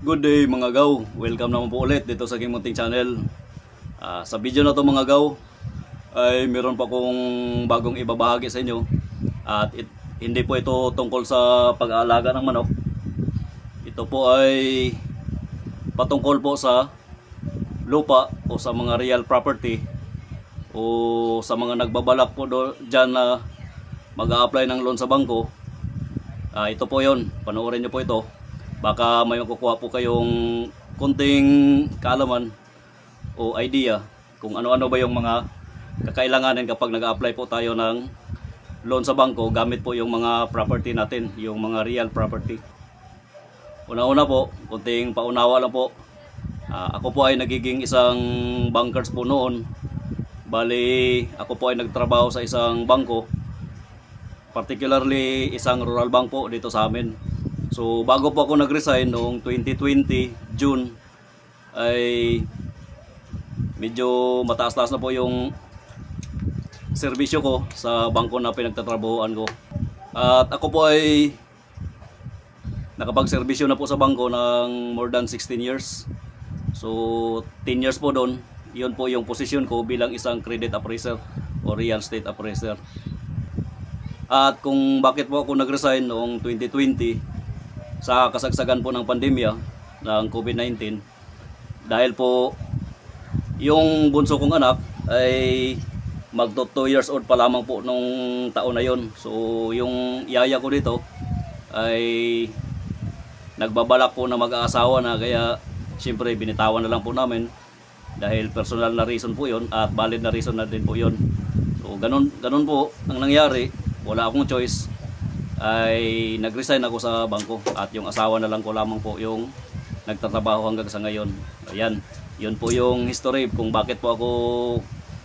Good day mga gaw, welcome naman po ulit dito sa King Munting Channel. Sa video na to mga gaw ay meron pa akong bagong ibabahagi sa inyo. At hindi po ito tungkol sa pag-aalaga ng manok. Ito po ay patungkol po sa lupa o sa mga real property o sa mga nagbabalak po dyan na mag-a-apply ng loan sa bangko. Ito po yon, panoorin nyo po ito. Baka may makukuha po kayong konting kaalaman o idea kung ano-ano ba yung mga kakailanganin kapag nag-a-apply po tayo ng loan sa bangko gamit po yung mga property natin, yung mga real property. Una-una po, konting paunawa lang po. Ako po ay nagiging isang bankers po noon. Bali, ako po ay nagtrabaho sa isang bangko, particularly isang rural bank po dito sa amin. So bago po ako nag-resign noong 2020 June ay medyo mataas-taas na po yung serbisyo ko sa bangko na pinagtatrabahoan ko. At ako po ay nakapag-serbisyo na po sa bangko ng more than 16 years. So 10 years po doon, yun po yung posisyon ko bilang isang credit appraiser o real estate appraiser. At kung bakit po ako nag-resign noong 2020 sa kasagsagan po ng pandemya ng COVID-19, dahil po yung bunso kong anak ay magto 2 years old pa lamang po nung taon na yon. So yung yaya ko dito ay nagbabalak po na mag-aasawa na, kaya siyempre binitawan na lang po namin dahil personal na reason po yon at valid na reason na din po yon. So ganun po ang nangyari. Wala akong choice, ay nag-resign ako sa bangko at yung asawa na lang ko lamang po yung nagtatrabaho hanggang sa ngayon. Ayan, yun po yung history kung bakit po ako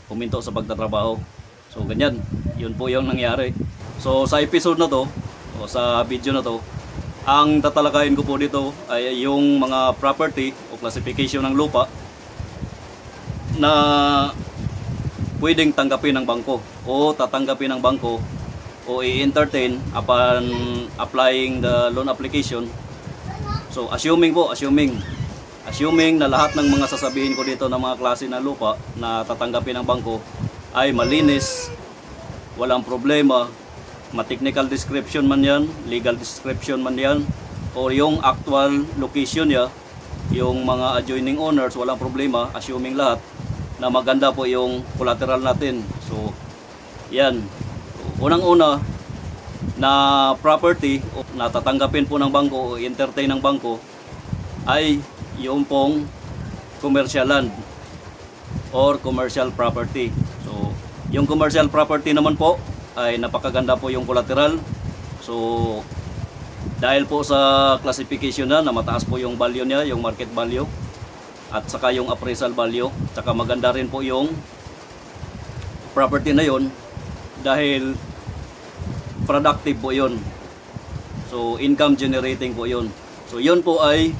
huminto sa pagtatrabaho. So ganyan, yun po yung nangyari. So sa episode na to o sa video na to, ang tatalakayin ko po dito ay yung mga property o classification ng lupa na pwedeng tanggapin ng bangko o tatanggapin ng bangko o i-entertain upon applying the loan application. So assuming na lahat ng mga sasabihin ko dito ng mga klase ng lupa na tatanggapin ng bangko ay malinis, walang problema, ma-technical description man yan, legal description man yan, o yung actual location niya, yung mga adjoining owners, walang problema, assuming lahat na maganda po yung collateral natin. So yan, unang-una na property na tatanggapin po ng bangko o entertain ng bangko ay yung pong commercial land or commercial property. So yung commercial property naman po ay napakaganda po yung collateral. So dahil po sa classification na mataas po yung value niya, yung market value at saka yung appraisal value, saka maganda rin po yung property na yon dahil productive po yun. So income generating po yun. So yun po ay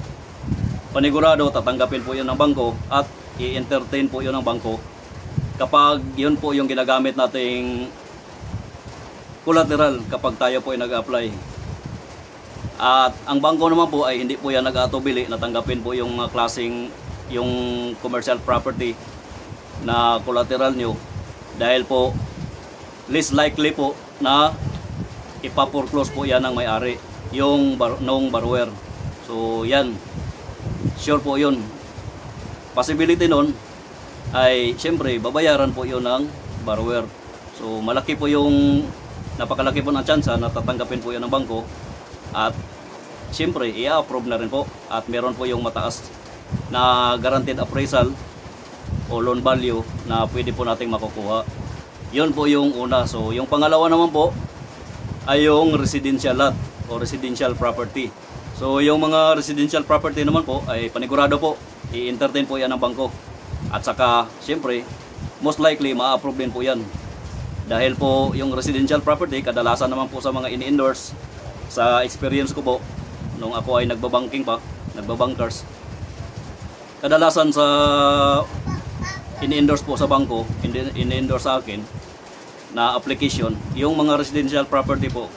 panigurado tatanggapin po yun ng bangko at i-entertain po yun ng bangko kapag yun po yung ginagamit nating collateral kapag tayo po ay nag-apply. At ang bangko naman po ay hindi po yan nag-atubili na tanggapin po yung klaseng yung commercial property na collateral nyo, dahil po least likely po na ipa-foreclose po yan ng may-ari, yung nung borrower. So yan, sure po yun. Possibility nun ay siyempre babayaran po yun ng borrower. So malaki po yung, napakalaki po ng tsansa na tatanggapin po yan ng bangko at siyempre i-approve na rin po at meron po yung mataas na guaranteed appraisal o loan value na pwede po nating makukuha. Yun po yung una. So yung pangalawa naman po ay yung residential lot o residential property. So yung mga residential property naman po ay panigurado po i-entertain po yan ng bangko. At saka siyempre most likely ma-approve din po yan. Dahil po yung residential property kadalasan naman po sa mga ini-endorse, sa experience ko po nung ako ay nagbabanking pa, nagbabankers, kadalasan sa ini-endorse po sa bangko, ini-endorse sa akin na application, yung mga residential property po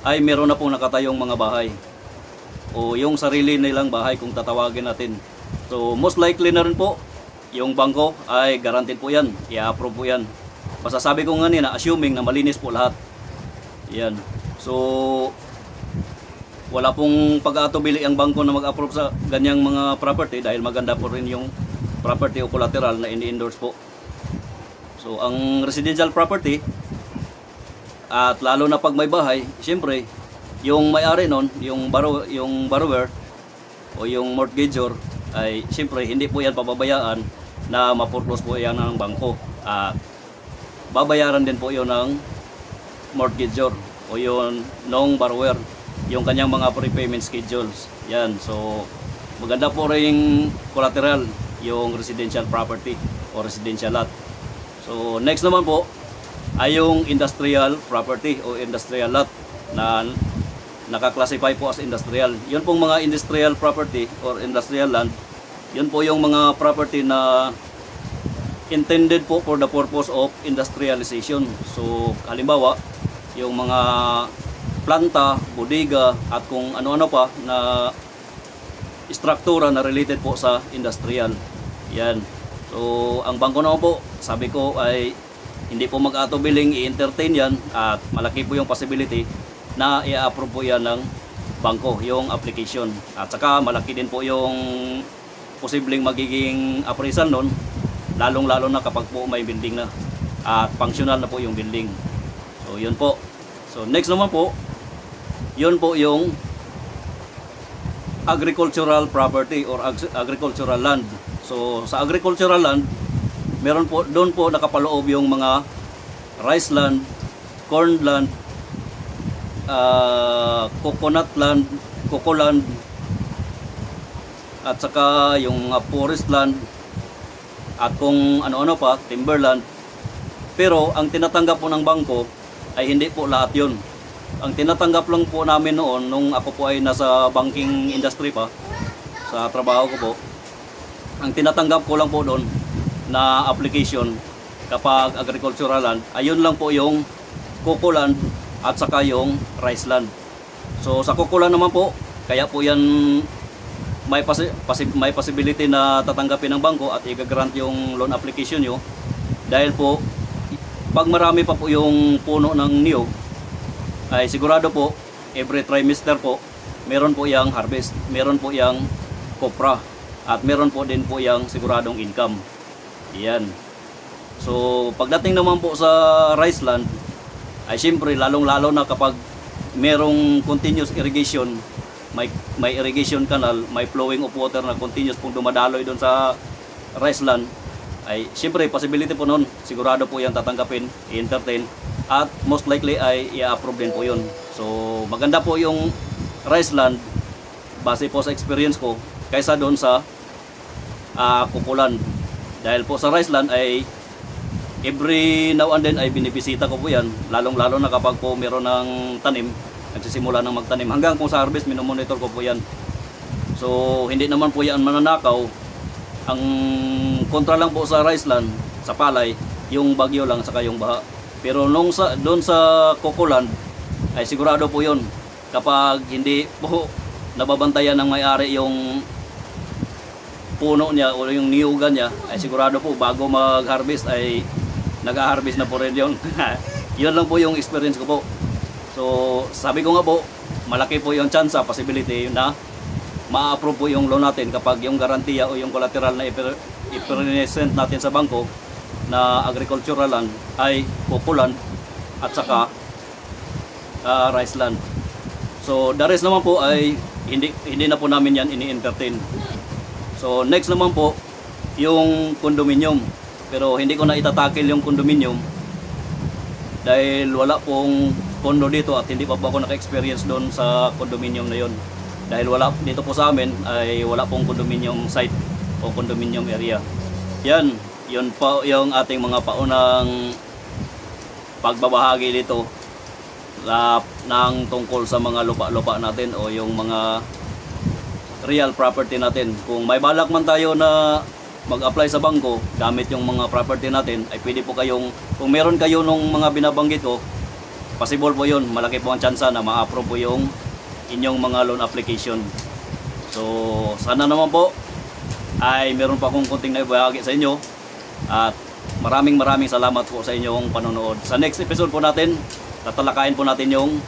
ay meron na pong nakatayong mga bahay. o yung sarili nilang bahay kung tatawagin natin. So most likely na rin po yung bangko ay guaranteed po yan, i-approve po yan. Masasabi ko nga na assuming na malinis po lahat. Yan. So wala pong pag-aatubili ang bangko na mag-approve sa ganyang mga property dahil maganda po rin yung property o collateral na ini-endorse po. So ang residential property at lalo na pag may bahay, siyempre yung may-ari nun, yung borrower o yung mortgagor ay siyempre hindi po yan pababayaan na ma-foreclose po yan ng bangko. Babayaran din po yun ng mortgagor o yun ng borrower, yung kanyang mga prepayment schedules. Yan, so maganda po rin collateral yung residential property o residential lot. So next naman po ay yung industrial property o industrial lot na naka-classify po as industrial. Yun pong mga industrial property or industrial land, yun po yung mga property na intended po for the purpose of industrialization. So halimbawa, yung mga planta, bodega at kung ano-ano pa na struktura na related po sa industrial. Yan. So ang bangko naman po, sabi ko ay hindi po mag-atubiling i-entertain yan at malaki po yung possibility na i-approve po yan ng bangko, yung application. At saka malaki din po yung posibleng magiging appraisal nun, lalong-lalo na kapag po may building na at functional na po yung building. So yun po. So next naman po, yun po yung agricultural property or agricultural land. So sa agricultural land, meron po doon po nakapaloob yung mga rice land, corn land, coconut land, coco land, at saka yung forest land at kung ano-ano pa, timberland. Pero ang tinatanggap po ng bangko ay hindi po lahat yun. Ang tinatanggap lang po namin noon nung ako po ay nasa banking industry pa sa trabaho ko po, ang tinatanggap ko lang po doon na application kapag agricultural land, ayun lang po yung coco land at saka yung rice land. So sa coco land naman po, kaya po yan may possibility na tatanggapin ng bangko at i-grant yung loan application nyo dahil po pag marami pa po yung puno ng niyog ay sigurado po every trimester po meron po yang harvest, meron po yang kopra at meron po din po yang siguradong income. Yan. So pagdating naman po sa rice land ay siyempre lalong-lalo na kapag merong continuous irrigation, may irrigation canal, may flowing of water na continuous pong dumadaloy doon sa rice land, ay siyempre possibility po noon, sigurado po yan tatanggapin, i-entertain, at most likely ay i-approve din po yun. So maganda po yung rice land base po sa experience ko kaysa doon sa coco land. Dahil po sa rice land ay every now and then ay binibisita ko po yan, lalong-lalo na kapag po meron ng tanim, nagsisimula ng magtanim. Hanggang po sa harvest, minomonitor ko po yan. So, hindi naman po yan mananakaw. Ang kontra lang po sa rice land, sa palay, yung bagyo lang, saka yung baha. Pero doon sa coco land, ay sigurado po yun. Kapag hindi po nababantayan ng may-ari yung puno niya o yung niyugan niya, ay sigurado po bago mag-harvest ay nag-harvest na po rin yun. Yun lang po yung experience ko po. So sabi ko nga po, malaki po yung chance, possibility na ma-approve po yung loan natin kapag yung garantiya o yung collateral na i-present natin sa bangko na agricultural land ay coco land at saka rice land. So the rest naman po ay hindi na po namin yan ini-entertain. So next naman po yung condominium. Pero hindi ko na itatakil yung condominium dahil wala pong condo dito at hindi pa po ako naka-experience doon sa condominium na yon. Dahil wala dito po sa amin ay wala pong condominium site o condominium area. Yan, yun po yung ating mga paunang pagbabahagi dito ng tungkol sa mga lupa-lupa natin o yung mga real property natin. Kung may balak man tayo na mag-apply sa bangko gamit yung mga property natin, ay pwede po kayong, kung meron kayo nung mga binabanggit ko, possible po yun, malaki po ang tsansa na ma-approve po yung inyong mga loan application. So sana naman po ay meron pa akong konting naibahagi sa inyo at maraming salamat po sa inyong panonood. Sa next episode po natin, tatalakayin po natin yung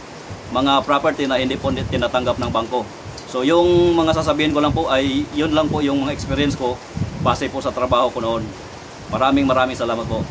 mga property na hindi po tinatanggap ng bangko. So yung mga sasabihin ko lang po ay yun lang po yung mga experience ko base po sa trabaho ko noon. Maraming salamat po.